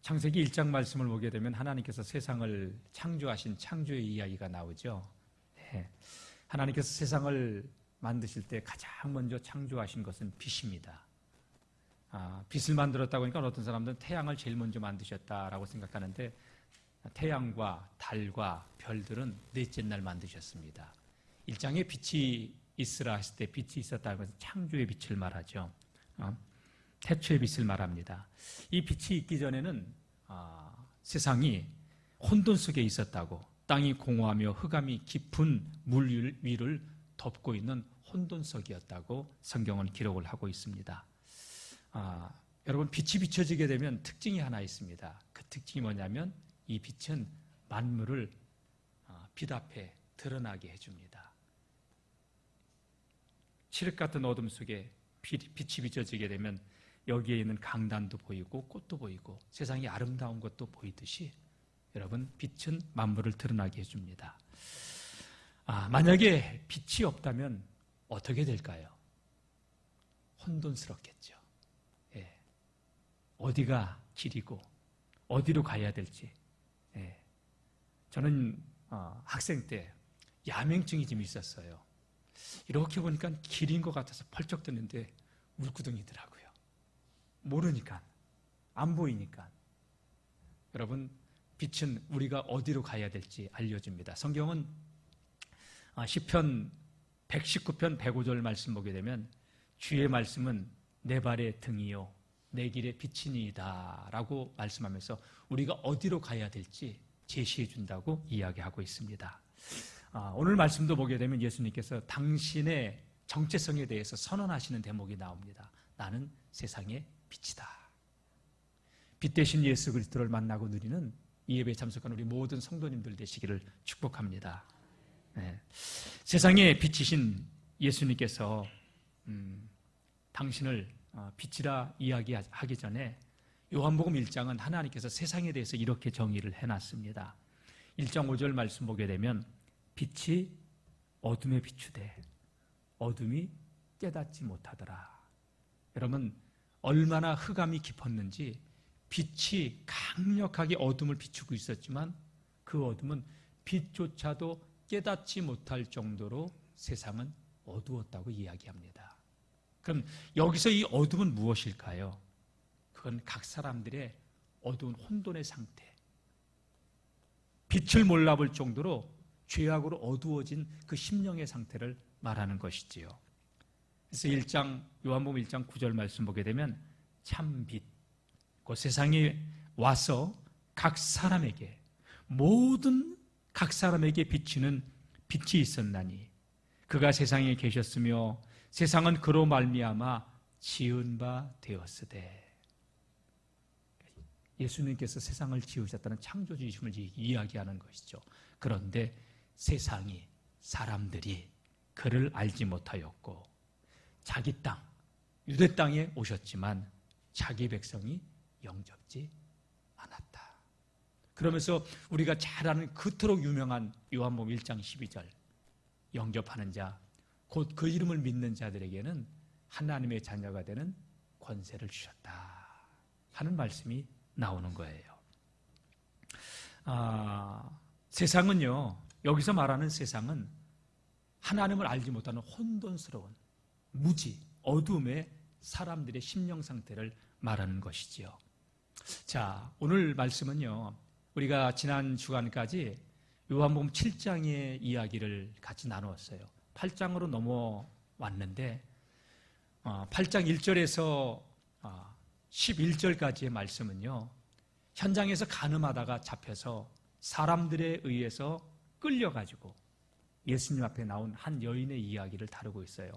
창세기 1장 말씀을 보게 되면 하나님께서 세상을 창조하신 창조의 이야기가 나오죠. 네. 하나님께서 세상을 만드실 때 가장 먼저 창조하신 것은 빛입니다. 빛을 만들었다고 하니까 어떤 사람들은 태양을 제일 먼저 만드셨다라고 생각하는데 태양과 달과 별들은 넷째 날 만드셨습니다. 1장에 빛이 있으라 했을 때 빛이 있었다는 것은 창조의 빛을 말하죠. 태초의 빛을 말합니다. 이 빛이 있기 전에는 세상이 혼돈 속에 있었다고, 땅이 공허하며 흑암이 깊은 물 위를 덮고 있는 혼돈석이었다고 성경은 기록을 하고 있습니다. 여러분, 빛이 비춰지게 되면 특징이 하나 있습니다. 그 특징이 뭐냐면 이 빛은 만물을 빛 앞에 드러나게 해줍니다. 칠흑 같은 어둠 속에 빛이 비춰지게 되면 여기에 있는 강단도 보이고 꽃도 보이고 세상이 아름다운 것도 보이듯이 여러분, 빛은 만물을 드러나게 해줍니다. 만약에 빛이 없다면 어떻게 될까요? 혼돈스럽겠죠. 예. 어디가 길이고 어디로 가야 될지. 예. 저는 학생 때 야맹증이 좀 있었어요. 이렇게 보니까 길인 것 같아서 펄쩍 뜨는데 울구덩이더라고요. 모르니까, 안 보이니까. 여러분, 빛은 우리가 어디로 가야 될지 알려줍니다. 성경은 시편 119편 105절 말씀 보게 되면 주의 말씀은 내 발의 등이요 내 길의 빛이니이다 라고 말씀하면서 우리가 어디로 가야 될지 제시해 준다고 이야기하고 있습니다. 오늘 말씀도 보게 되면 예수님께서 당신의 정체성에 대해서 선언하시는 대목이 나옵니다. 나는 세상의 빛이다. 빛 대신 예수 그리스도를 만나고 누리는 이 예배에 참석한 우리 모든 성도님들 되시기를 축복합니다. 네. 세상의 빛이신 예수님께서 당신을 빛이라 이야기하기 전에 요한복음 1장은 하나님께서 세상에 대해서 이렇게 정의를 해놨습니다. 1장 5절 말씀 보게 되면 빛이 어둠에 비추되 어둠이 깨닫지 못하더라. 여러분, 얼마나 흑암이 깊었는지 빛이 강력하게 어둠을 비추고 있었지만 그 어둠은 빛조차도 깨닫지 못할 정도로 세상은 어두웠다고 이야기합니다. 그럼 여기서 이 어둠은 무엇일까요? 그건 각 사람들의 어두운 혼돈의 상태, 빛을 몰라볼 정도로 죄악으로 어두워진 그 심령의 상태를 말하는 것이지요. 그래서 요한복음 1장 9절 말씀 보게 되면 참빛, 그 세상에 와서 모든 각 사람에게 비치는 빛이 있었나니 그가 세상에 계셨으며 세상은 그로 말미암아 지은 바 되었으되. 예수님께서 세상을 지으셨다는 창조주이심을 이야기하는 것이죠. 그런데 사람들이 그를 알지 못하였고 자기 땅, 유대 땅에 오셨지만 자기 백성이 영접지 않았다. 그러면서 우리가 잘 아는 그토록 유명한 요한복음 1장 12절, 영접하는 자, 곧 그 이름을 믿는 자들에게는 하나님의 자녀가 되는 권세를 주셨다 하는 말씀이 나오는 거예요. 세상은요, 여기서 말하는 세상은 하나님을 알지 못하는 혼돈스러운 무지, 어둠의 사람들의 심령 상태를 말하는 것이지요. 자, 오늘 말씀은요, 우리가 지난 주간까지 요한복음 7장의 이야기를 같이 나누었어요. 8장으로 넘어왔는데 8장 1절에서 11절까지의 말씀은요, 현장에서 간음하다가 잡혀서 사람들에 의해서 끌려가지고 예수님 앞에 나온 한 여인의 이야기를 다루고 있어요.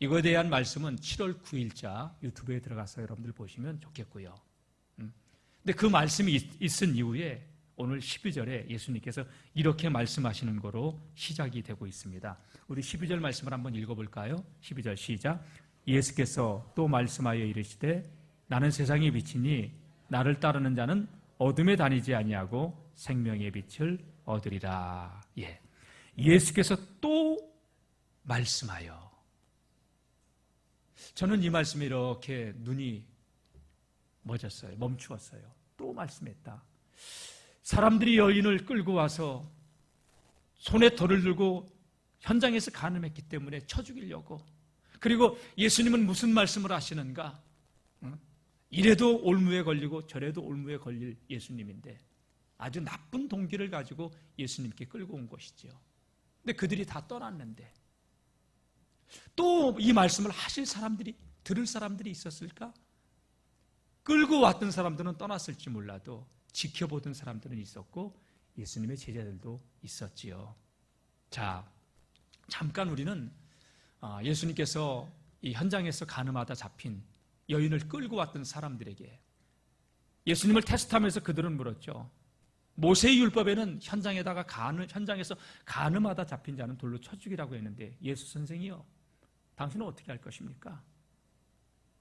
이거에 대한 말씀은 7월 9일자 유튜브에 들어가서 여러분들 보시면 좋겠고요. 근데 그 말씀이 있은 이후에 오늘 12절에 예수님께서 이렇게 말씀하시는 거로 시작이 되고 있습니다. 우리 12절 말씀을 한번 읽어볼까요? 12절 시작. 예수께서 또 말씀하여 이르시되 나는 세상의 빛이니 나를 따르는 자는 어둠에 다니지 아니하고 생명의 빛을 얻으리라. 예. 예수께서 또 말씀하여. 저는 이 말씀에 이렇게 눈이 멈추었어요. 또 말씀했다. 사람들이 여인을 끌고 와서 손에 돌을 들고 현장에서 간음했기 때문에 쳐 죽이려고. 그리고 예수님은 무슨 말씀을 하시는가? 이래도 올무에 걸리고 저래도 올무에 걸릴 예수님인데 아주 나쁜 동기를 가지고 예수님께 끌고 온 것이죠. 근데 그들이 다 떠났는데 또 이 말씀을 하실 사람들이, 들을 사람들이 있었을까? 끌고 왔던 사람들은 떠났을지 몰라도 지켜보던 사람들은 있었고 예수님의 제자들도 있었지요. 자, 잠깐 우리는 예수님께서 이 현장에서 간음하다 잡힌 여인을 끌고 왔던 사람들에게 예수님을 테스트하면서 그들은 물었죠. 모세의 율법에는 현장에서 간음하다 잡힌 자는 돌로 쳐 죽이라고 했는데 예수 선생이요, 당신은 어떻게 할 것입니까?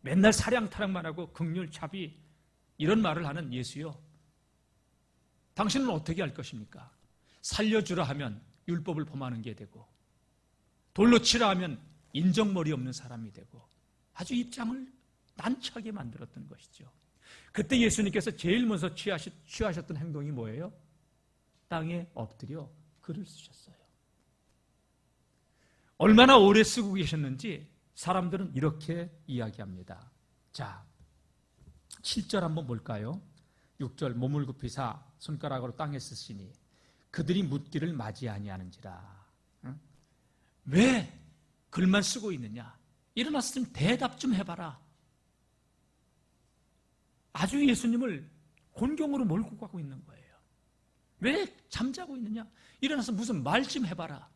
맨날 사량타령만 하고 긍휼 자비 이런 말을 하는 예수요, 당신은 어떻게 할 것입니까? 살려주라 하면 율법을 범하는 게 되고 돌로 치라 하면 인정머리 없는 사람이 되고 아주 입장을 난처하게 만들었던 것이죠. 그때 예수님께서 제일 먼저 취하셨던 행동이 뭐예요? 땅에 엎드려 글을 쓰셨어요. 얼마나 오래 쓰고 계셨는지 사람들은 이렇게 이야기합니다. 자, 7절 한번 볼까요? 6절, 몸을 굽히사 손가락으로 땅에 쓰시니 그들이 묻기를 맞이 아니하는지라. 왜 글만 쓰고 있느냐? 일어나서 좀 대답 좀 해봐라. 아주 예수님을 곤경으로 몰고 가고 있는 거예요. 왜 잠자고 있느냐? 일어나서 무슨 말 좀 해봐라.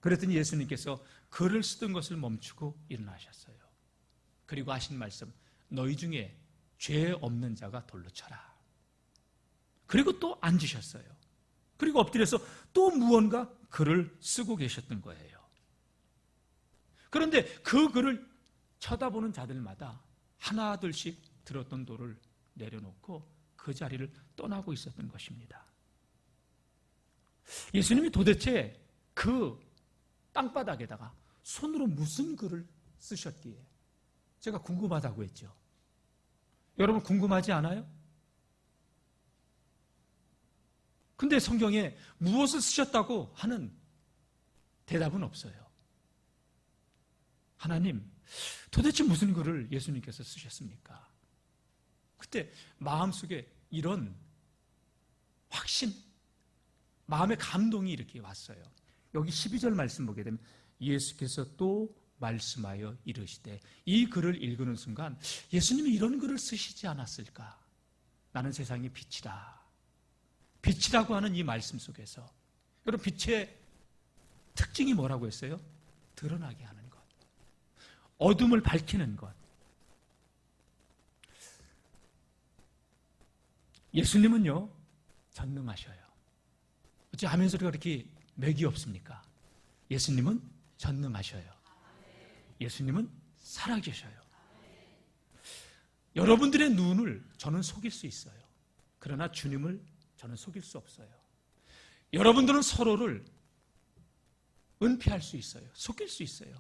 그랬더니 예수님께서 글을 쓰던 것을 멈추고 일어나셨어요. 그리고 하신 말씀, 너희 중에 죄 없는 자가 돌로 쳐라. 그리고 또 앉으셨어요. 그리고 엎드려서 또 무언가 글을 쓰고 계셨던 거예요. 그런데 그 글을 쳐다보는 자들마다 하나둘씩 들었던 돌을 내려놓고 그 자리를 떠나고 있었던 것입니다. 예수님이 도대체 그 땅바닥에다가 손으로 무슨 글을 쓰셨기에 제가 궁금하다고 했죠. 여러분 궁금하지 않아요? 근데 성경에 무엇을 쓰셨다고 하는 대답은 없어요. 하나님, 도대체 무슨 글을 예수님께서 쓰셨습니까? 그때 마음속에 이런 확신, 마음의 감동이 이렇게 왔어요. 여기 12절 말씀 보게 되면 예수께서 또 말씀하여 이르시되, 이 글을 읽는 순간 예수님이 이런 글을 쓰시지 않았을까? 나는 세상의 빛이다. 빛이라고 하는 이 말씀 속에서 여러분, 빛의 특징이 뭐라고 했어요? 드러나게 하는 것, 어둠을 밝히는 것. 예수님은요 전능하셔요. 어찌 아멘 소리가 그렇게 맥이 없습니까? 예수님은 전능하셔요. 예수님은 살아계셔요. 여러분들의 눈을 저는 속일 수 있어요. 그러나 주님을 저는 속일 수 없어요. 여러분들은 서로를 은폐할 수 있어요. 속일 수 있어요.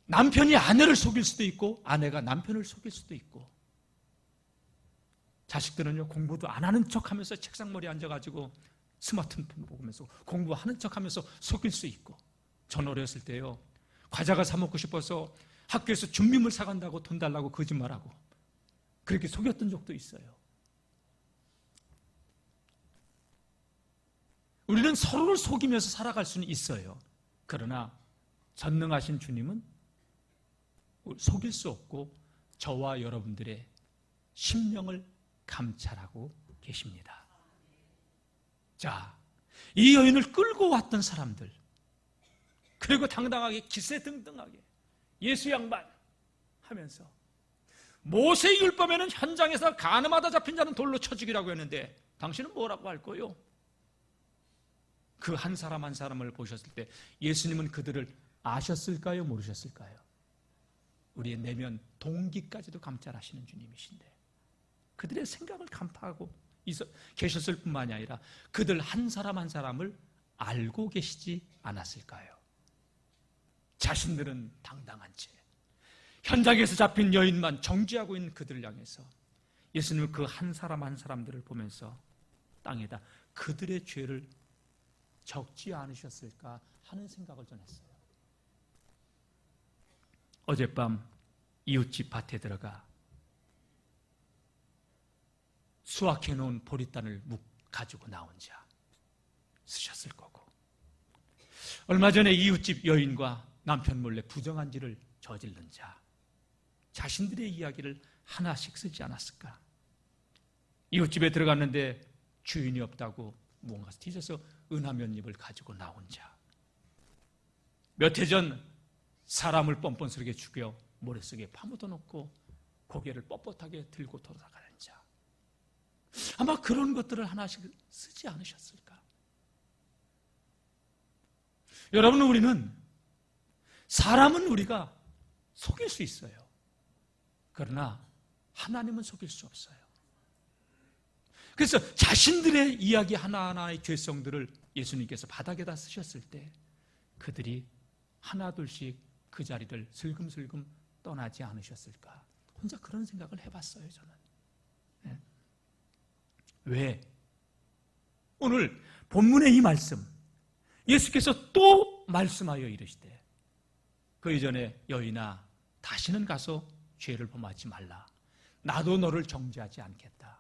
남편이 아내를 속일 수도 있고 아내가 남편을 속일 수도 있고, 자식들은요 공부도 안 하는 척하면서 책상머리에 앉아가지고 스마트폰 보면서 공부하는 척하면서 속일 수 있고, 전 어렸을 때요 과자가 사 먹고 싶어서 학교에서 준비물 사간다고 돈 달라고 거짓말하고 그렇게 속였던 적도 있어요. 우리는 서로를 속이면서 살아갈 수는 있어요. 그러나 전능하신 주님은 속일 수 없고 저와 여러분들의 심령을 감찰하고 계십니다. 자, 이 여인을 끌고 왔던 사람들, 그리고 당당하게 기세등등하게 예수 양반 하면서, 모세의 율법에는 현장에서 간음하다 잡힌 자는 돌로 쳐 죽이라고 했는데 당신은 뭐라고 할 거요? 그 한 사람 한 사람을 보셨을 때 예수님은 그들을 아셨을까요? 모르셨을까요? 우리의 내면 동기까지도 감찰하시는 주님이신데 그들의 생각을 간파하고 계셨을 뿐만이 아니라 그들 한 사람 한 사람을 알고 계시지 않았을까요? 자신들은 당당한 채 현장에서 잡힌 여인만 정죄하고 있는 그들을 향해서 예수님은 그 한 사람 한 사람들을 보면서 땅에다 그들의 죄를 적지 않으셨을까 하는 생각을 전 했어요. 어젯밤 이웃집 밭에 들어가 수확해놓은 보리단을 가지고 나온 자 쓰셨을 거고, 얼마 전에 이웃집 여인과 남편 몰래 부정한 짓을 저지른 자, 자신들의 이야기를 하나씩 쓰지 않았을까? 이웃집에 들어갔는데 주인이 없다고 무언가 뒤져서 은하 몇 잎을 가지고 나온 자, 몇 해 전 사람을 뻔뻔스럽게 죽여 모래속에 파묻어 놓고 고개를 뻣뻣하게 들고 돌아가는 자, 아마 그런 것들을 하나씩 쓰지 않으셨을까? 여러분, 우리는 사람은 우리가 속일 수 있어요. 그러나 하나님은 속일 수 없어요. 그래서 자신들의 이야기 하나하나의 죄성들을 예수님께서 바닥에다 쓰셨을 때 그들이 하나둘씩 그 자리를 슬금슬금 떠나지 않으셨을까? 혼자 그런 생각을 해봤어요, 저는. 네. 왜? 오늘 본문의 이 말씀, 예수께서 또 말씀하여 이르시되 그 이전에 여인아 다시는 가서 죄를 범하지 말라. 나도 너를 정죄하지 않겠다.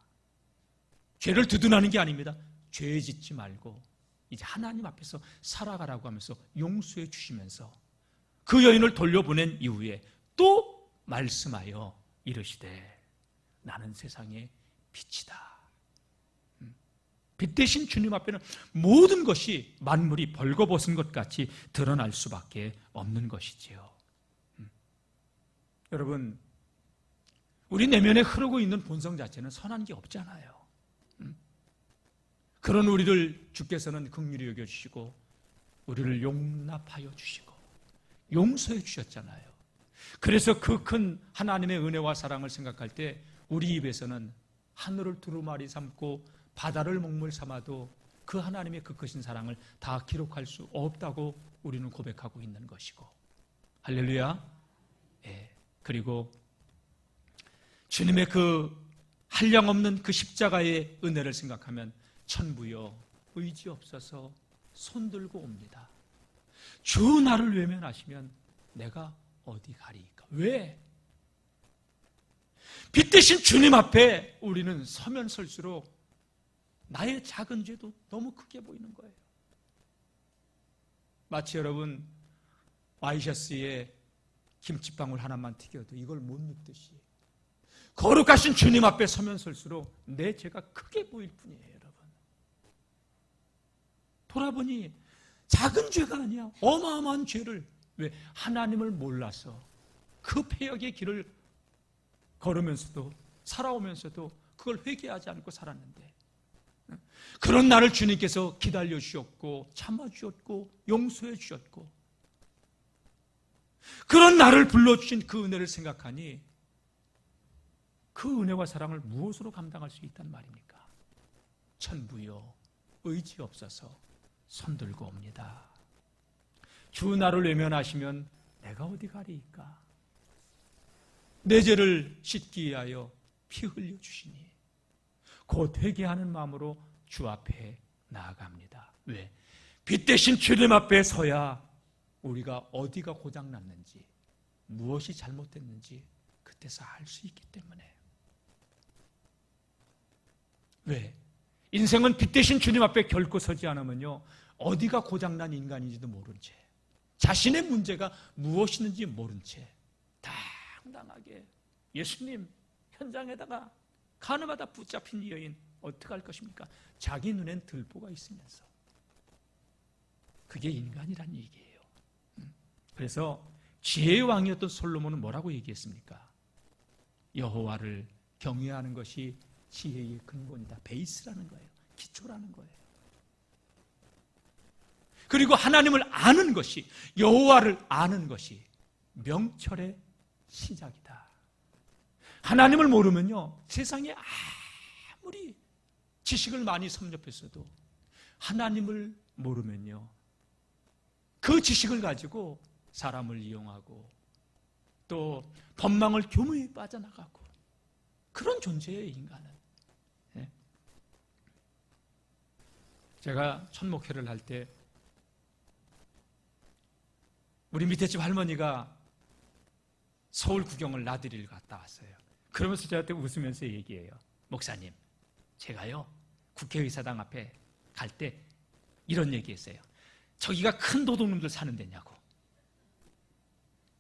죄를 두둔하는 게 아닙니다. 죄 짓지 말고 이제 하나님 앞에서 살아가라고 하면서 용서해 주시면서 그 여인을 돌려보낸 이후에 또 말씀하여 이르시되 나는 세상의 빛이다. 빛 대신 주님 앞에는 모든 것이 만물이 벌거벗은 것 같이 드러날 수밖에 없는 것이지요. 여러분, 우리 내면에 흐르고 있는 본성 자체는 선한 게 없잖아요. 그런 우리를 주께서는 긍휼히 여겨주시고 우리를 용납하여 주시고 용서해 주셨잖아요. 그래서 그 큰 하나님의 은혜와 사랑을 생각할 때 우리 입에서는 하늘을 두루마리 삼고 바다를 먹물 삼아도 그 하나님의 그 크신 사랑을 다 기록할 수 없다고 우리는 고백하고 있는 것이고, 할렐루야. 예. 그리고 주님의 그 한량없는 그 십자가의 은혜를 생각하면 천부여 의지 없어서 손들고 옵니다. 주 나를 외면하시면 내가 어디 가리이까? 왜? 빛 대신 주님 앞에 우리는 서면 설수록 나의 작은 죄도 너무 크게 보이는 거예요. 마치 여러분 와이셔츠에 김치방울 하나만 튀겨도 이걸 못 눕듯이 거룩하신 주님 앞에 서면 설수록 내 죄가 크게 보일 뿐이에요. 여러분, 돌아보니 작은 죄가 아니야. 어마어마한 죄를, 왜? 하나님을 몰라서 그 패역의 길을 걸으면서도 살아오면서도 그걸 회개하지 않고 살았는데, 그런 나를 주님께서 기다려 주셨고 참아 주셨고 용서해 주셨고, 그런 나를 불러주신 그 은혜를 생각하니 그 은혜와 사랑을 무엇으로 감당할 수 있단 말입니까? 천부여 의지 없어서 손들고 옵니다. 주 나를 외면하시면 내가 어디 가리이까? 내 죄를 씻기 위하여 피 흘려 주시니 곧 회개하는 마음으로 주 앞에 나아갑니다. 왜? 빛 대신 주님 앞에 서야 우리가 어디가 고장났는지, 무엇이 잘못됐는지 그때서 알 수 있기 때문에. 왜? 인생은 빛 대신 주님 앞에 결코 서지 않으면요, 어디가 고장난 인간인지도 모른 채, 자신의 문제가 무엇이는지 모른 채 당당하게 예수님 현장에다가 가늠하다 붙잡힌 이 여인 어떻게 할 것입니까? 자기 눈엔 들보가 있으면서. 그게 인간이란 얘기예요. 그래서 지혜의 왕이었던 솔로몬은 뭐라고 얘기했습니까? 여호와를 경외하는 것이 지혜의 근본이다. 베이스라는 거예요. 기초라는 거예요. 그리고 하나님을 아는 것이, 여호와를 아는 것이 명철의 시작이다. 하나님을 모르면요, 세상에 아무리 지식을 많이 섭렵했어도 하나님을 모르면요, 그 지식을 가지고 사람을 이용하고 또 법망을 교묘히 빠져나가고 그런 존재예요, 인간은. 예. 제가 첫 목회를 할 때 우리 밑에 집 할머니가 서울 구경을 나들이를 갔다 왔어요. 그러면서 저한테 웃으면서 얘기해요. 목사님, 제가요 국회의사당 앞에 갈 때 이런 얘기했어요. 저기가 큰 도둑놈들 사는 데냐고.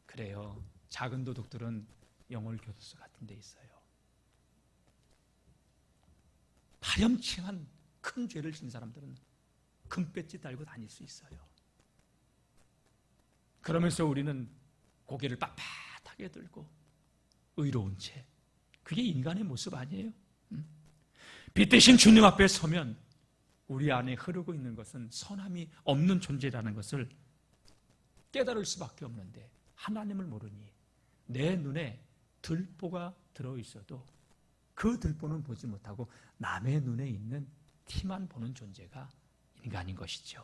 그래요. 작은 도둑들은 영월교도소 같은 데 있어요. 파렴치한 큰 죄를 진 사람들은 금배지 달고 다닐 수 있어요. 그러면서 우리는 고개를 빳빳하게 들고 의로운 채, 그게 인간의 모습 아니에요? 빛 대신 주님 앞에 서면 우리 안에 흐르고 있는 것은 선함이 없는 존재라는 것을 깨달을 수밖에 없는데, 하나님을 모르니 내 눈에 들보가 들어있어도 그 들보는 보지 못하고 남의 눈에 있는 티만 보는 존재가 인간인 것이죠.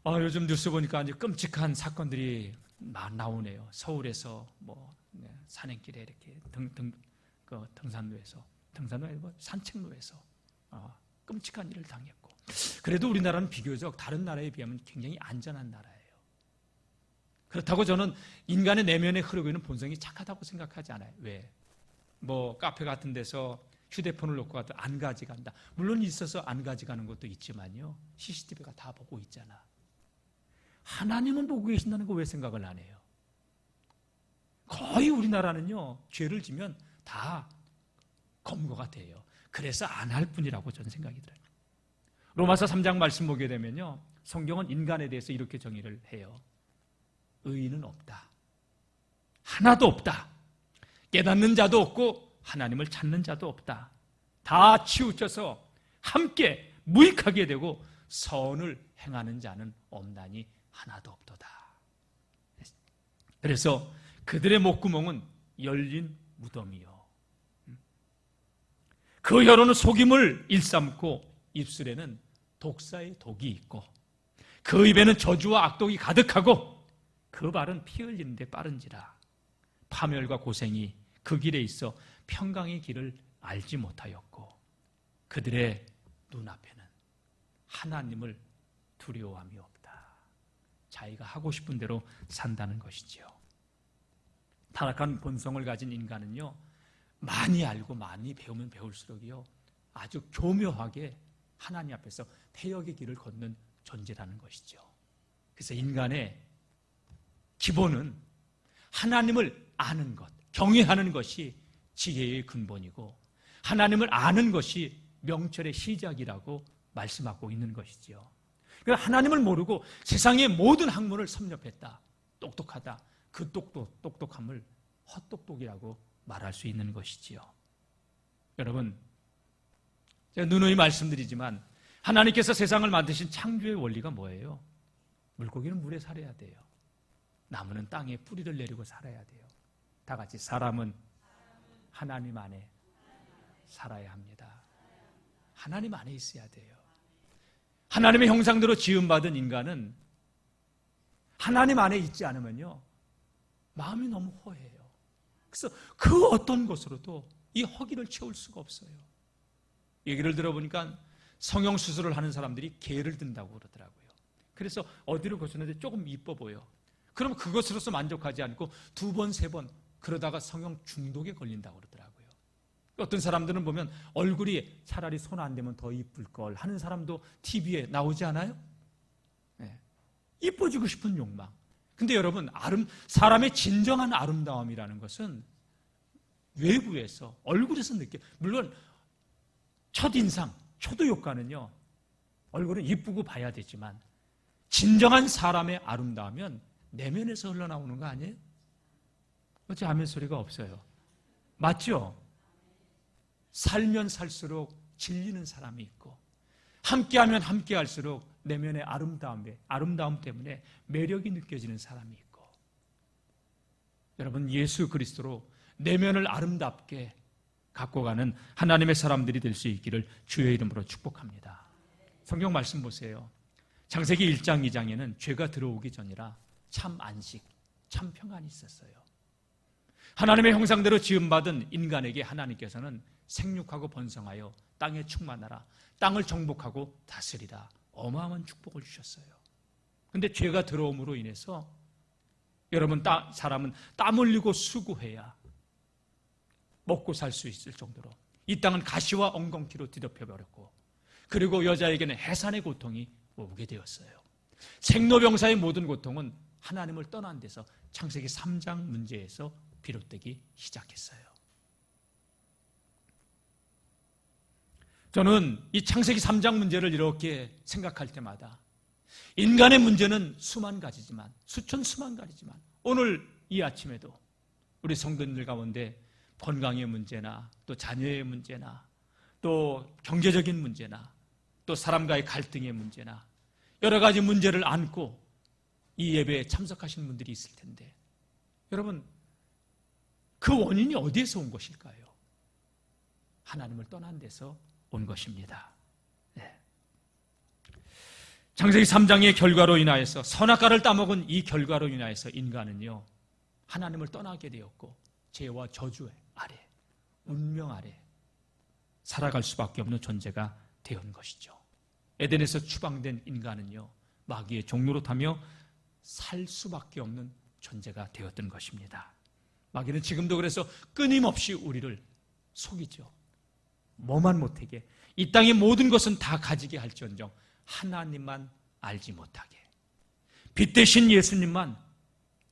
요즘 뉴스 보니까 아주 끔찍한 사건들이 막 나오네요. 서울에서 산행길에 이렇게 등산로에서 산책로에서 끔찍한 일을 당했고, 그래도 우리나라는 비교적 다른 나라에 비하면 굉장히 안전한 나라예요. 그렇다고 저는 인간의 내면에 흐르고 있는 본성이 착하다고 생각하지 않아요. 왜? 카페 같은 데서 휴대폰을 놓고 가도 안 가져간다. 물론 있어서 안 가져가는 것도 있지만요, CCTV가 다 보고 있잖아. 하나님은 보고 계신다는 거 왜 생각을 안 해요? 거의 우리나라는요, 죄를 지면 다 검거가 돼요. 그래서 안 할 뿐이라고 저는 생각이 들어요. 로마서 3장 말씀 보게 되면요, 성경은 인간에 대해서 이렇게 정의를 해요. 의인은 없다. 하나도 없다. 깨닫는 자도 없고 하나님을 찾는 자도 없다. 다 치우쳐서 함께 무익하게 되고 선을 행하는 자는 없나니 하나도 없도다. 그래서 그들의 목구멍은 열린 무덤이요, 그 혀로는 속임을 일삼고 입술에는 독사의 독이 있고 그 입에는 저주와 악독이 가득하고 그 발은 피 흘리는 데 빠른지라. 파멸과 고생이 그 길에 있어 평강의 길을 알지 못하였고 그들의 눈앞에는 하나님을 두려워함이 없다. 자기가 하고 싶은 대로 산다는 것이지요. 타락한 본성을 가진 인간은요, 많이 알고 많이 배우면 배울수록요, 아주 교묘하게 하나님 앞에서 태역의 길을 걷는 존재라는 것이죠. 그래서 인간의 기본은 하나님을 아는 것, 경외하는 것이 지혜의 근본이고 하나님을 아는 것이 명철의 시작이라고 말씀하고 있는 것이지요. 그러니까 하나님을 모르고 세상의 모든 학문을 섭렵했다, 똑똑하다, 그 똑똑함을 헛똑똑이라고 말할 수 있는 것이지요. 여러분, 제가 누누이 말씀드리지만 하나님께서 세상을 만드신 창조의 원리가 뭐예요? 물고기는 물에 살아야 돼요. 나무는 땅에 뿌리를 내리고 살아야 돼요. 다 같이 사람은 하나님 안에 살아야 합니다. 하나님 안에 있어야 돼요. 하나님의 형상대로 지음받은 인간은 하나님 안에 있지 않으면요, 마음이 너무 허해요. 그래서 그 어떤 것으로도 이 허기를 채울 수가 없어요. 얘기를 들어보니까 성형수술을 하는 사람들이 개를 든다고 그러더라고요. 그래서 어디로 거쳤는데 조금 이뻐 보여. 그럼 그것으로서 만족하지 않고 2번, 3번 그러다가 성형 중독에 걸린다고 그러더라고요. 어떤 사람들은 보면 얼굴이 차라리 손 안 대면 더 이쁠 걸 하는 사람도 TV에 나오지 않아요? 네. 이뻐지고 싶은 욕망. 근데 여러분, 사람의 진정한 아름다움이라는 것은 외부에서, 얼굴에서 물론 첫인상, 초도효과는요, 얼굴은 이쁘고 봐야 되지만 진정한 사람의 아름다움은 내면에서 흘러나오는 거 아니에요? 어째 아멘 소리가 없어요? 맞죠? 살면 살수록 질리는 사람이 있고 함께하면 함께할수록 내면의 아름다움 때문에 매력이 느껴지는 사람이 있고, 여러분, 예수 그리스도로 내면을 아름답게 갖고 가는 하나님의 사람들이 될 수 있기를 주의 이름으로 축복합니다. 성경 말씀 보세요. 창세기 1장 2장에는 죄가 들어오기 전이라 참 안식, 참 평안이 있었어요. 하나님의 형상대로 지음받은 인간에게 하나님께서는 생육하고 번성하여 땅에 충만하라, 땅을 정복하고 다스리라, 어마어마한 축복을 주셨어요. 근데 죄가 들어옴으로 인해서 여러분, 사람은 땀 흘리고 수고해야 먹고 살 수 있을 정도로 이 땅은 가시와 엉겅퀴로 뒤덮여버렸고, 그리고 여자에게는 해산의 고통이 오게 되었어요. 생로병사의 모든 고통은 하나님을 떠난 데서 창세기 3장 문제에서 비롯되기 시작했어요. 저는 이 창세기 3장 문제를 이렇게 생각할 때마다 인간의 문제는 수만 가지지만, 수천 수만 가지지만, 오늘 이 아침에도 우리 성도님들 가운데 건강의 문제나 또 자녀의 문제나 또 경제적인 문제나 또 사람과의 갈등의 문제나 여러 가지 문제를 안고 이 예배에 참석하신 분들이 있을 텐데, 여러분, 그 원인이 어디에서 온 것일까요? 하나님을 떠난 데서 온 것입니다. 네. 창세기 3장의 결과로 인하여서, 선악과를 따먹은 이 결과로 인하여서 인간은요, 하나님을 떠나게 되었고 죄와 저주 아래, 운명 아래 살아갈 수밖에 없는 존재가 되온 것이죠. 에덴에서 추방된 인간은요, 마귀의 종로로 타며 살 수밖에 없는 존재가 되었던 것입니다. 마귀는 지금도 그래서 끊임없이 우리를 속이죠. 뭐만 못하게, 이 땅의 모든 것은 다 가지게 할지언정 하나님만 알지 못하게, 빛 대신 예수님만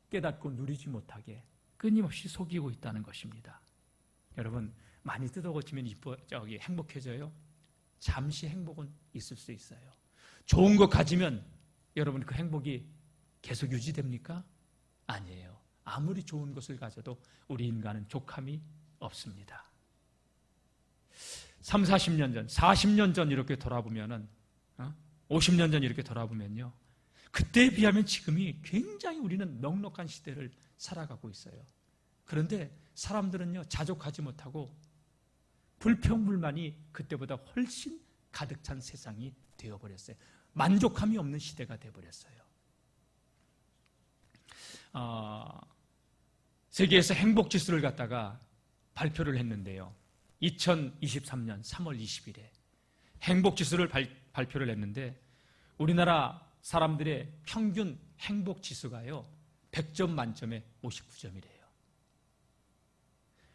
깨닫고 누리지 못하게 끊임없이 속이고 있다는 것입니다. 여러분, 많이 뜯어고치면 행복해져요? 잠시 행복은 있을 수 있어요. 좋은 거 가지면 여러분 그 행복이 계속 유지됩니까? 아니에요. 아무리 좋은 것을 가져도 우리 인간은 족함이 없습니다. 3, 40년 전, 40년 전 이렇게 돌아보면은, 50년 전 이렇게 돌아보면요, 그때에 비하면 지금이 굉장히 우리는 넉넉한 시대를 살아가고 있어요. 그런데 사람들은요, 자족하지 못하고 불평불만이 그때보다 훨씬 가득 찬 세상이 되어버렸어요. 만족함이 없는 시대가 되어버렸어요. 세계에서 행복지수를 갖다가 발표를 했는데요, 2023년 3월 20일에 행복지수를 발표를 했는데, 우리나라 사람들의 평균 행복지수가요 100점 만점에 59점이래요.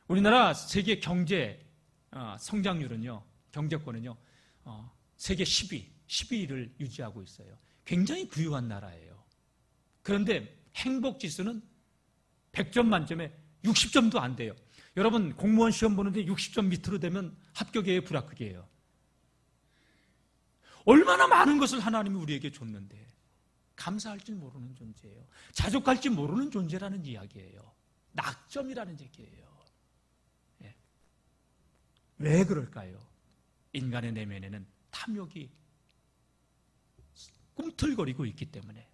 우리나라 세계 경제 성장률은요, 경제권은요, 세계 10위를 유지하고 있어요. 굉장히 부유한 나라예요. 그런데 행복지수는 100점 만점에 60점도 안 돼요. 여러분, 공무원 시험 보는데 60점 밑으로 되면 합격이에요, 불합격이에요? 얼마나 많은 것을 하나님이 우리에게 줬는데 감사할 줄 모르는 존재예요. 자족할 줄 모르는 존재라는 이야기예요. 낙점이라는 얘기예요. 예. 왜 그럴까요? 인간의 내면에는 탐욕이 꿈틀거리고 있기 때문에.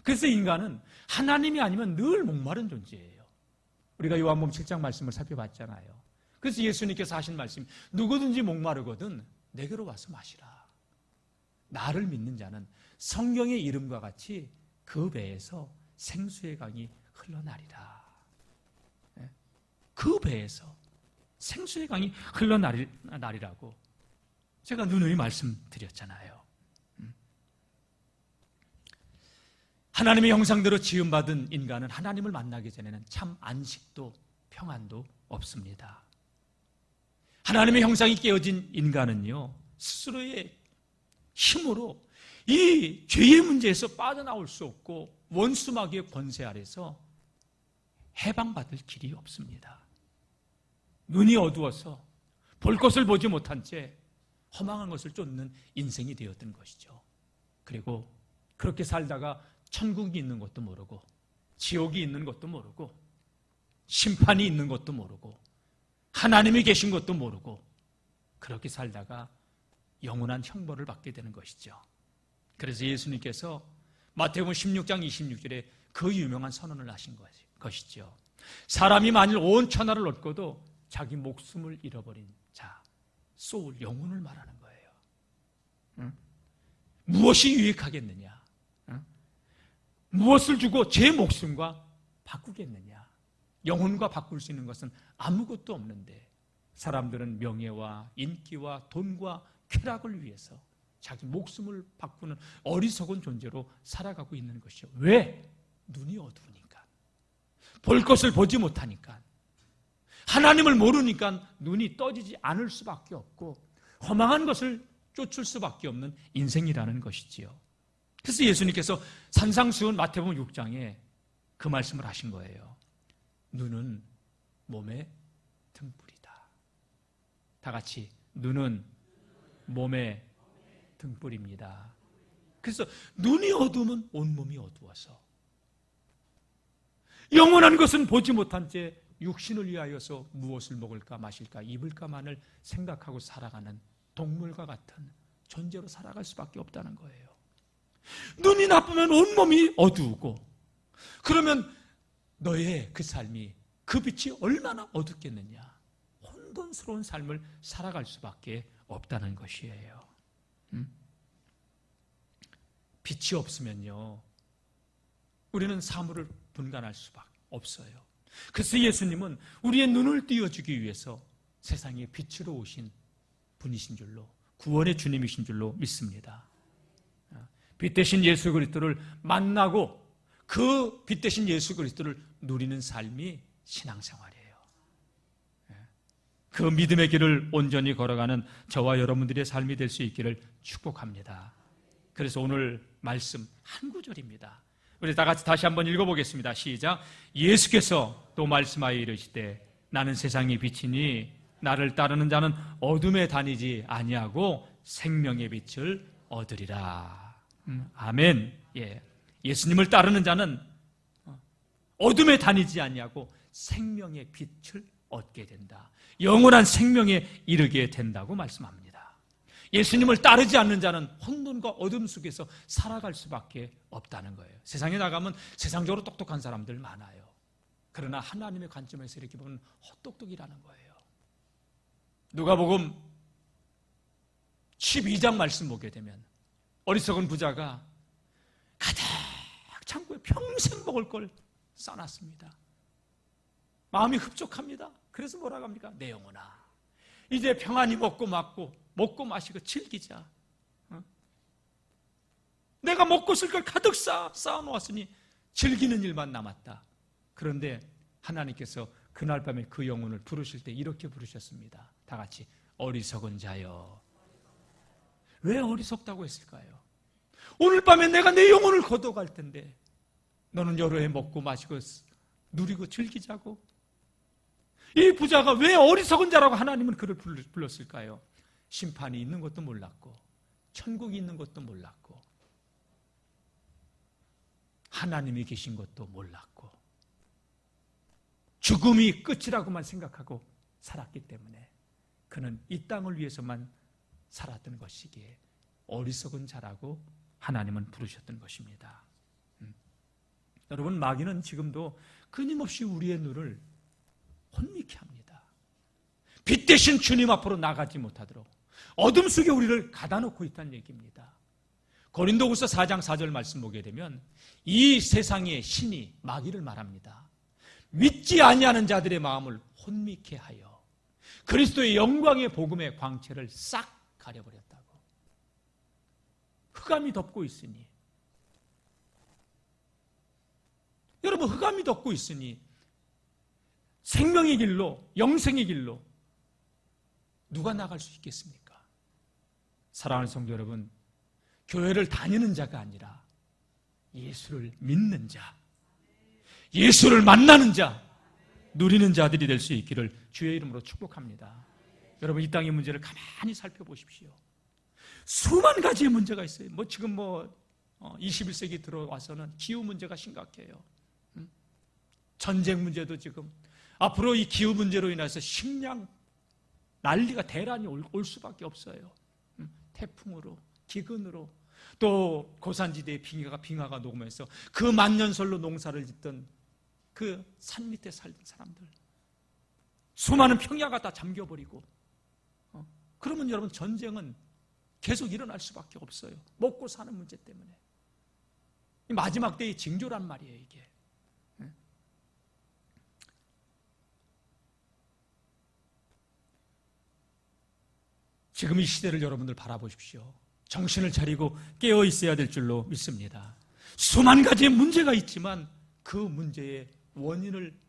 그래서 인간은 하나님이 아니면 늘 목마른 존재예요. 우리가 요한복음 7장 말씀을 살펴봤잖아요. 그래서 예수님께서 하신 말씀, 누구든지 목마르거든 내게로 와서 마시라. 나를 믿는 자는 성경의 이름과 같이 그 배에서 생수의 강이 흘러나리라. 그 배에서 생수의 강이 흘러나리라고 제가 누누이 말씀드렸잖아요. 하나님의 형상대로 지음받은 인간은 하나님을 만나기 전에는 참 안식도 평안도 없습니다. 하나님의 형상이 깨어진 인간은요, 스스로의 힘으로 이 죄의 문제에서 빠져나올 수 없고 원수 마귀의 권세 아래서 해방받을 길이 없습니다. 눈이 어두워서 볼 것을 보지 못한 채 허망한 것을 쫓는 인생이 되었던 것이죠. 그리고 그렇게 살다가 천국이 있는 것도 모르고 지옥이 있는 것도 모르고 심판이 있는 것도 모르고 하나님이 계신 것도 모르고 그렇게 살다가 영원한 형벌을 받게 되는 것이죠. 그래서 예수님께서 마태복음 16장 26절에 그 유명한 선언을 하신 것이죠. 사람이 만일 온 천하를 얻고도 자기 목숨을 잃어버린 자, 소울, 영혼을 말하는 거예요. 응? 무엇이 유익하겠느냐? 응? 무엇을 주고 제 목숨과 바꾸겠느냐? 영혼과 바꿀 수 있는 것은 아무것도 없는데 사람들은 명예와 인기와 돈과 쾌락을 위해서 자기 목숨을 바꾸는 어리석은 존재로 살아가고 있는 것이요. 왜? 눈이 어두우니까. 볼 것을 보지 못하니까. 하나님을 모르니까 눈이 떠지지 않을 수밖에 없고 허망한 것을 쫓을 수밖에 없는 인생이라는 것이지요. 그래서 예수님께서 산상수훈 마태복음 6장에 그 말씀을 하신 거예요. 눈은 몸의 등불이다. 다 같이 눈은 몸의 등불입니다. 그래서 눈이 어두우면 온몸이 어두워서 영원한 것은 보지 못한 채 육신을 위하여서 무엇을 먹을까 마실까 입을까만을 생각하고 살아가는 동물과 같은 존재로 살아갈 수밖에 없다는 거예요. 눈이 나쁘면 온몸이 어두우고 그러면 너의 그 삶이 그 빛이 얼마나 어둡겠느냐. 혼돈스러운 삶을 살아갈 수밖에 없다는 것이에요. 빛이 없으면요 우리는 사물을 분간할 수밖에 없어요. 그래서 예수님은 우리의 눈을 띄워주기 위해서 세상에 빛으로 오신 분이신 줄로, 구원의 주님이신 줄로 믿습니다. 빛 대신 예수 그리스도를 만나고 그 빛 대신 예수 그리스도를 누리는 삶이 신앙생활이에요. 그 믿음의 길을 온전히 걸어가는 저와 여러분들의 삶이 될 수 있기를 축복합니다. 그래서 오늘 말씀 한 구절입니다. 우리 다 같이 다시 한번 읽어보겠습니다. 시작. 예수께서 또 말씀하여 이르시되 나는 세상의 빛이니 나를 따르는 자는 어둠에 다니지 아니하고 생명의 빛을 얻으리라. 아멘. 예. 예수님을 따르는 자는 어둠에 다니지 아니하고 생명의 빛을 얻게 된다. 영원한 생명에 이르게 된다고 말씀합니다. 예수님을 따르지 않는 자는 혼돈과 어둠 속에서 살아갈 수밖에 없다는 거예요. 세상에 나가면 세상적으로 똑똑한 사람들 많아요. 그러나 하나님의 관점에서 이렇게 보면 헛똑똑이라는 거예요. 누가복음 12장 말씀 보게 되면 어리석은 부자가 가득 창고에 평생 먹을 걸 싸놨습니다. 마음이 흡족합니다. 그래서 뭐라고 합니까? 내 영혼아 이제 평안히 먹고 마시고 즐기자. 내가 먹고 쓸 걸 가득 쌓아놓았으니 즐기는 일만 남았다. 그런데 하나님께서 그날 밤에 그 영혼을 부르실 때 이렇게 부르셨습니다. 다 같이 어리석은 자여. 왜 어리석다고 했을까요? 오늘 밤에 내가 내 영혼을 거둬갈 텐데 너는 여러 해 먹고 마시고 누리고 즐기자고. 이 부자가 왜 어리석은 자라고 하나님은 그를 불렀을까요? 심판이 있는 것도 몰랐고 천국이 있는 것도 몰랐고 하나님이 계신 것도 몰랐고 죽음이 끝이라고만 생각하고 살았기 때문에 그는 이 땅을 위해서만 살았던 것이기에 어리석은 자라고 하나님은 부르셨던 것입니다. 여러분, 마귀는 지금도 끊임없이 우리의 눈을 혼미케 합니다. 빛 대신 주님 앞으로 나가지 못하도록 어둠 속에 우리를 가다놓고 있다는 얘기입니다. 고린도후서 4장 4절 말씀 보게 되면 이 세상의 신이 마귀를 말합니다. 믿지 아니하는 자들의 마음을 혼미케 하여 그리스도의 영광의 복음의 광채를 싹 가려버렸다고. 흑암이 덮고 있으니, 여러분, 흑암이 덮고 있으니 생명의 길로, 영생의 길로 누가 나갈 수 있겠습니까? 사랑하는 성도 여러분, 교회를 다니는 자가 아니라 예수를 믿는 자, 예수를 만나는 자, 누리는 자들이 될 수 있기를 주의 이름으로 축복합니다. 여러분, 이 땅의 문제를 가만히 살펴보십시오. 수만 가지의 문제가 있어요. 지금 21세기 들어와서는 기후 문제가 심각해요. 전쟁 문제도 지금 앞으로 이 기후 문제로 인해서 식량 난리가 대란이 올 수밖에 없어요. 태풍으로, 기근으로, 또 고산지대의 빙하가 녹으면서 그 만년설로 농사를 짓던 그 산 밑에 살던 사람들, 수많은 평야가 다 잠겨버리고, 그러면 여러분, 전쟁은 계속 일어날 수밖에 없어요. 먹고 사는 문제 때문에. 이 마지막 때의 징조란 말이에요, 이게. 지금 이 시대를 여러분들 바라보십시오. 정신을 차리고 깨어 있어야 될 줄로 믿습니다. 수만 가지의 문제가 있지만 그 문제의 원인을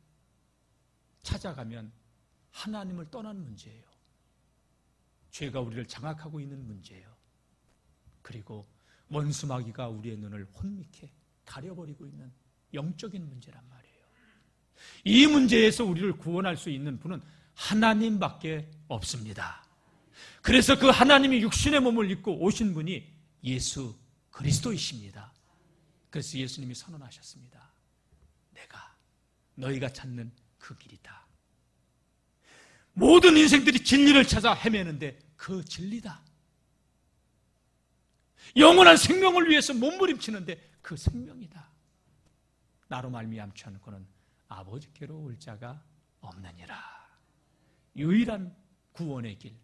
찾아가면 하나님을 떠난 문제예요. 죄가 우리를 장악하고 있는 문제예요. 그리고 원수 마귀가 우리의 눈을 혼미케 가려버리고 있는 영적인 문제란 말이에요. 이 문제에서 우리를 구원할 수 있는 분은 하나님밖에 없습니다. 그래서 그 하나님이 육신의 몸을 입고 오신 분이 예수 그리스도이십니다. 그래서 예수님이 선언하셨습니다. 내가 너희가 찾는 그 길이다. 모든 인생들이 진리를 찾아 헤매는데 그 진리다. 영원한 생명을 위해서 몸부림치는데 그 생명이다. 나로 말미암지 않고는 아버지께로 올 자가 없느니라. 유일한 구원의 길.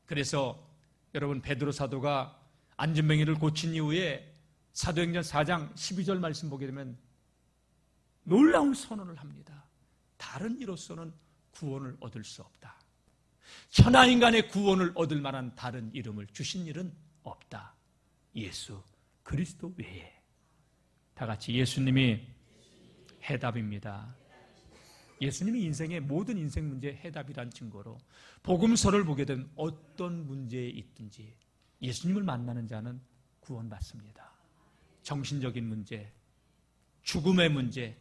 그래서 여러분 베드로 사도가 안진뱅이를 고친 이후에 사도행전 4장 12절 말씀 보게 되면 놀라운 선언을 합니다. 다른 이로서는 구원을 얻을 수 없다. 천하인간의 구원을 얻을 만한 다른 이름을 주신 일은 없다. 예수 그리스도 외에. 다 같이 예수님이 해답입니다. 예수님이 인생의 모든 인생 문제의 해답이란 증거로 복음서를 보게 되면 어떤 문제에 있든지 예수님을 만나는 자는 구원받습니다. 정신적인 문제, 죽음의 문제,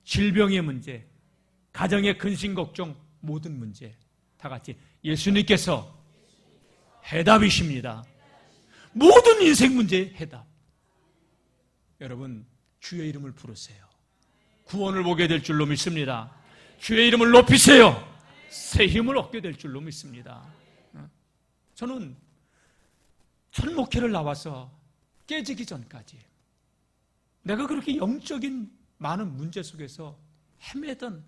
질병의 문제, 가정의 근심 걱정, 모든 문제 다 같이 예수님께서 해답이십니다. 모든 인생 문제의 해답. 여러분 주의 이름을 부르세요. 구원을 보게 될 줄로 믿습니다. 주의 이름을 높이세요. 새 힘을 얻게 될 줄로 믿습니다. 저는 첫 목회를 나와서 깨지기 전까지 내가 그렇게 영적인 많은 문제 속에서 헤매던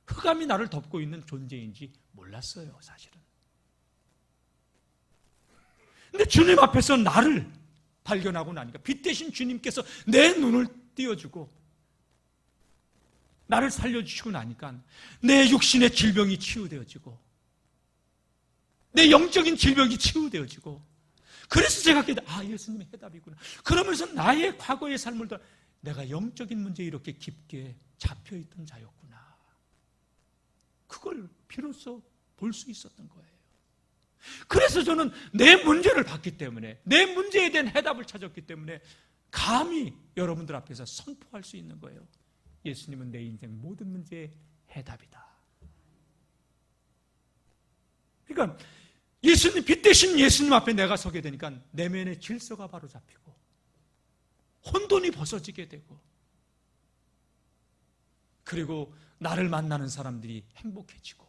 흑암이 나를 덮고 있는 존재인지 몰랐어요, 사실은. 근데 주님 앞에서 나를 발견하고 나니까 빛 대신 주님께서 내 눈을 띄워주고 나를 살려주시고 나니까 내 육신의 질병이 치유되어지고 내 영적인 질병이 치유되어지고 그래서 제가 예수님의 해답이구나. 그러면서 나의 과거의 삶을 더 내가 영적인 문제에 이렇게 깊게 잡혀있던 자였구나. 그걸 비로소 볼 수 있었던 거예요. 그래서 저는 내 문제를 봤기 때문에 내 문제에 대한 해답을 찾았기 때문에 감히 여러분들 앞에서 선포할 수 있는 거예요. 예수님은 내 인생 모든 문제의 해답이다. 그러니까 예수님, 빛 대신 예수님 앞에 내가 서게 되니까 내면의 질서가 바로 잡히고 혼돈이 벗어지게 되고 그리고 나를 만나는 사람들이 행복해지고.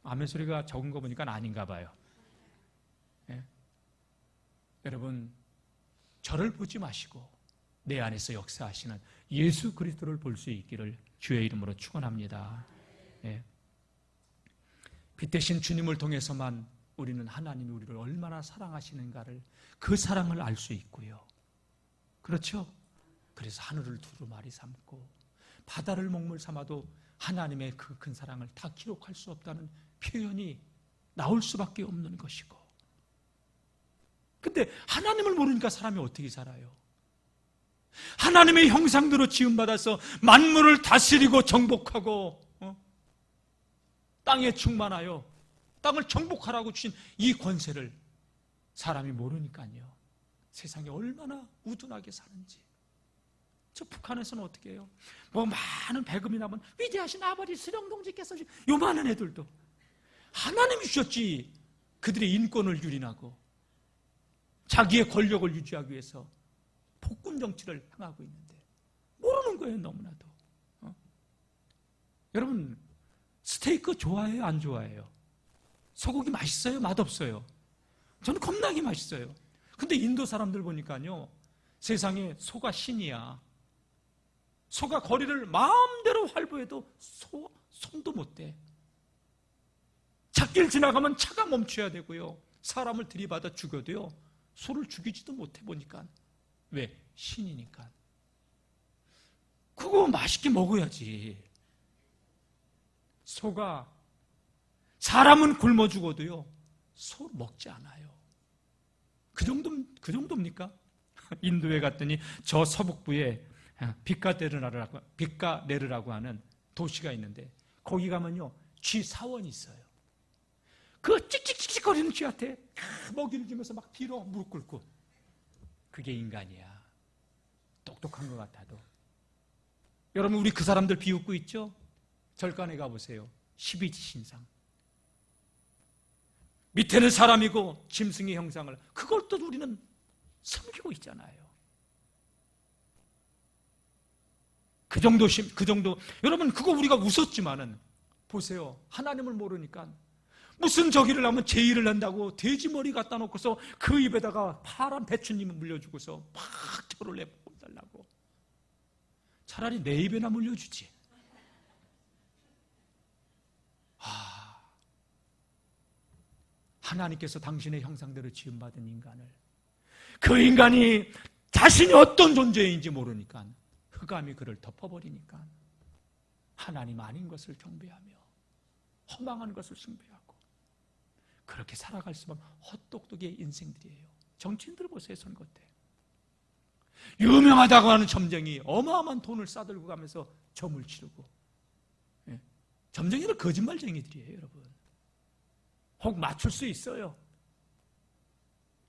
아멘 소리가 적은 거 보니까 아닌가 봐요. 예? 여러분 저를 보지 마시고 내 안에서 역사하시는 예수 그리스도를 볼 수 있기를 주의 이름으로 축원합니다. 예. 빛 대신 주님을 통해서만 우리는 하나님이 우리를 얼마나 사랑하시는가를 그 사랑을 알 수 있고요. 그렇죠? 그래서 하늘을 두루마리 삼고 바다를 먹물 삼아도 하나님의 그 큰 사랑을 다 기록할 수 없다는 표현이 나올 수밖에 없는 것이고. 근데 하나님을 모르니까 사람이 어떻게 살아요? 하나님의 형상대로 지음받아서 만물을 다스리고 정복하고 땅에 충만하여 땅을 정복하라고 주신 이 권세를 사람이 모르니까요. 세상에 얼마나 우둔하게 사는지. 저 북한에서는 어떻게 해요? 많은 배금이 나면 위대하신 아버지 수령동지께서 요만한 애들도 하나님이 주셨지. 그들의 인권을 유린하고 자기의 권력을 유지하기 위해서 폭군 정치를 행하고 있는데 모르는 거예요, 너무나도. 여러분 스테이크 좋아해요, 안 좋아해요? 소고기 맛있어요, 맛없어요? 저는 겁나게 맛있어요. 근데 인도 사람들 보니까요, 세상에 소가 신이야. 소가 거리를 마음대로 활보해도 손도 못 대. 찻길 지나가면 차가 멈춰야 되고요, 사람을 들이받아 죽여도요 소를 죽이지도 못해 보니까. 왜? 신이니까. 그거 맛있게 먹어야지. 소가 사람은 굶어 죽어도요 소 먹지 않아요. 그 정도입니까? 인도에 갔더니 저 서북부에 빗가네르라고 하는 도시가 있는데 거기 가면요 쥐 사원이 있어요. 그 찍찍찍찍거리는 쥐한테 먹이를 주면서 막 빌어 무릎 꿇고. 그게 인간이야. 똑똑한 것 같아도. 여러분 우리 그 사람들 비웃고 있죠? 절간에 가보세요. 12지신상. 밑에는 사람이고 짐승의 형상을, 그걸 또 우리는 섬기고 있잖아요. 그 정도, 여러분 그거 우리가 웃었지만은 보세요. 하나님을 모르니까 무슨 저기를 하면 제의를 한다고 돼지 머리 갖다 놓고서 그 입에다가 파란 배추님을 물려주고서 막 저를 내달라고. 차라리 내 입에나 물려주지. 하나님께서 당신의 형상대로 지음받은 인간을, 그 인간이 자신이 어떤 존재인지 모르니까 흑암이 그를 덮어버리니까 하나님 아닌 것을 경배하며 허망한 것을 숭배하고 그렇게 살아갈 수만 헛똑똑의 인생들이에요. 정치인들 보세요. 선거 때 유명하다고 하는 점쟁이 어마어마한 돈을 싸들고 가면서 점을 치르고, 점쟁이는 거짓말쟁이들이에요. 여러분 혹 맞출 수 있어요.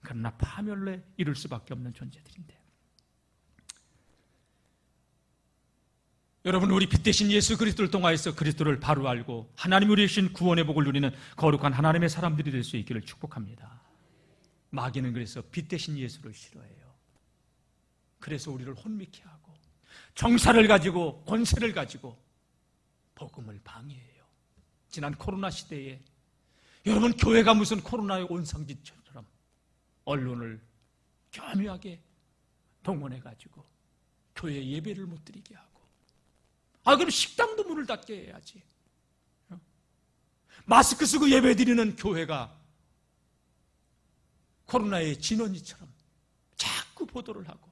그러나 파멸에 이를 수밖에 없는 존재들인데, 여러분 우리 빛 대신 예수 그리스도를 통하여서 그리스도를 바로 알고 하나님 우리 주신 구원의 복을 누리는 거룩한 하나님의 사람들이 될 수 있기를 축복합니다. 마귀는 그래서 빛 대신 예수를 싫어해요. 그래서 우리를 혼미케 하고 정사를 가지고 권세를 가지고 복음을 방해해요. 지난 코로나 시대에 여러분 교회가 무슨 코로나의 온상지처럼 언론을 교묘하게 동원해가지고 교회 예배를 못 드리게 하고, 그럼 식당도 문을 닫게 해야지. 마스크 쓰고 예배 드리는 교회가 코로나의 진원지처럼 자꾸 보도를 하고,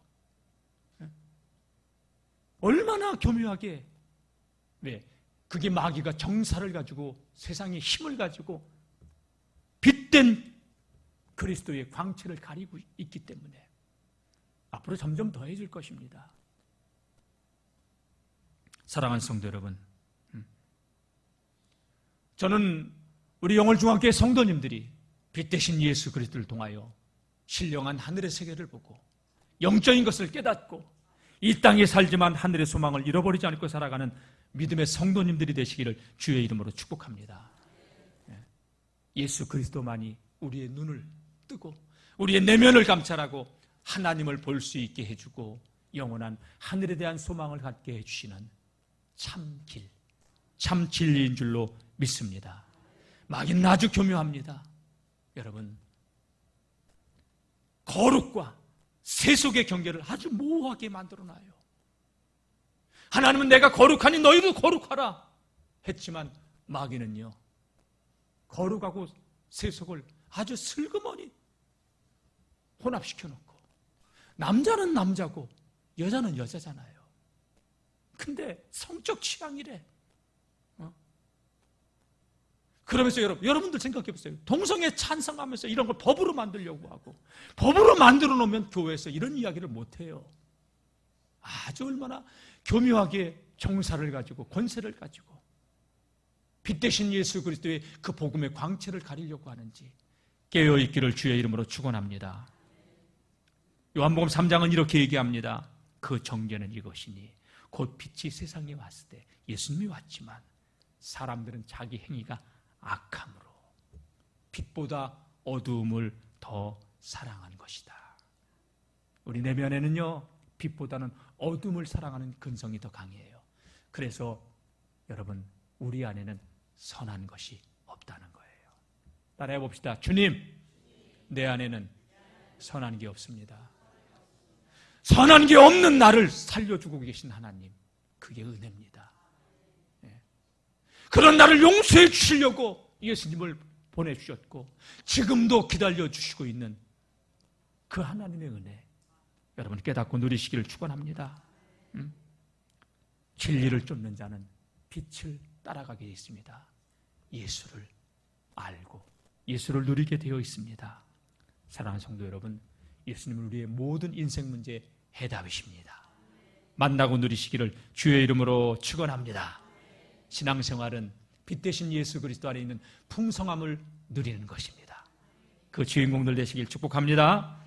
얼마나 교묘하게, 그게 마귀가 정사를 가지고 세상의 힘을 가지고 빛된 그리스도의 광채를 가리고 있기 때문에 앞으로 점점 더해질 것입니다. 사랑하는 성도 여러분, 저는 우리 영월중앙교회 성도님들이 빛 대신 예수 그리스도를 통하여 신령한 하늘의 세계를 보고 영적인 것을 깨닫고 이 땅에 살지만 하늘의 소망을 잃어버리지 않고 살아가는 믿음의 성도님들이 되시기를 주의 이름으로 축복합니다. 예수 그리스도만이 우리의 눈을 뜨고 우리의 내면을 감찰하고 하나님을 볼 수 있게 해주고 영원한 하늘에 대한 소망을 갖게 해주시는 참 길, 참 진리인 줄로 믿습니다. 마귀는 아주 교묘합니다. 여러분, 거룩과 세속의 경계를 아주 모호하게 만들어놔요. 하나님은 내가 거룩하니 너희도 거룩하라 했지만 마귀는요, 거룩하고 세속을 아주 슬그머니 혼합시켜놓고, 남자는 남자고 여자는 여자잖아요. 근데 성적 취향이래. 그러면서 여러분들 생각해 보세요. 동성애 찬성하면서 이런 걸 법으로 만들려고 하고, 법으로 만들어 놓으면 교회에서 이런 이야기를 못해요. 아주 얼마나 교묘하게 정사를 가지고 권세를 가지고 빛 대신 예수 그리스도의 그 복음의 광채를 가리려고 하는지 깨어있기를 주의 이름으로 축원합니다. 요한복음 3장은 이렇게 얘기합니다. 그 정죄는 이것이니 곧 빛이 세상에 왔을 때 예수님이 왔지만 사람들은 자기 행위가 악함으로 빛보다 어두움을 더 사랑한 것이다. 우리 내면에는요, 빛보다는 어둠을 사랑하는 근성이 더 강해요. 그래서 여러분, 우리 안에는 선한 것이 없다는 거예요. 따라해 봅시다. 주님, 내 안에는 선한 게 없습니다. 선한 게 없는 나를 살려주고 계신 하나님, 그게 은혜입니다. 그런 나를 용서해 주시려고 예수님을 보내주셨고 지금도 기다려주시고 있는 그 하나님의 은혜, 여러분 깨닫고 누리시기를 축원합니다. 진리를 쫓는 자는 빛을 따라가게 있습니다. 예수를 알고 예수를 누리게 되어 있습니다. 사랑하는 성도 여러분, 예수님은 우리의 모든 인생 문제의 해답이십니다. 만나고 누리시기를 주의 이름으로 축원합니다. 신앙생활은 빛 대신 예수 그리스도 안에 있는 풍성함을 누리는 것입니다. 그 주인공들 되시길 축복합니다.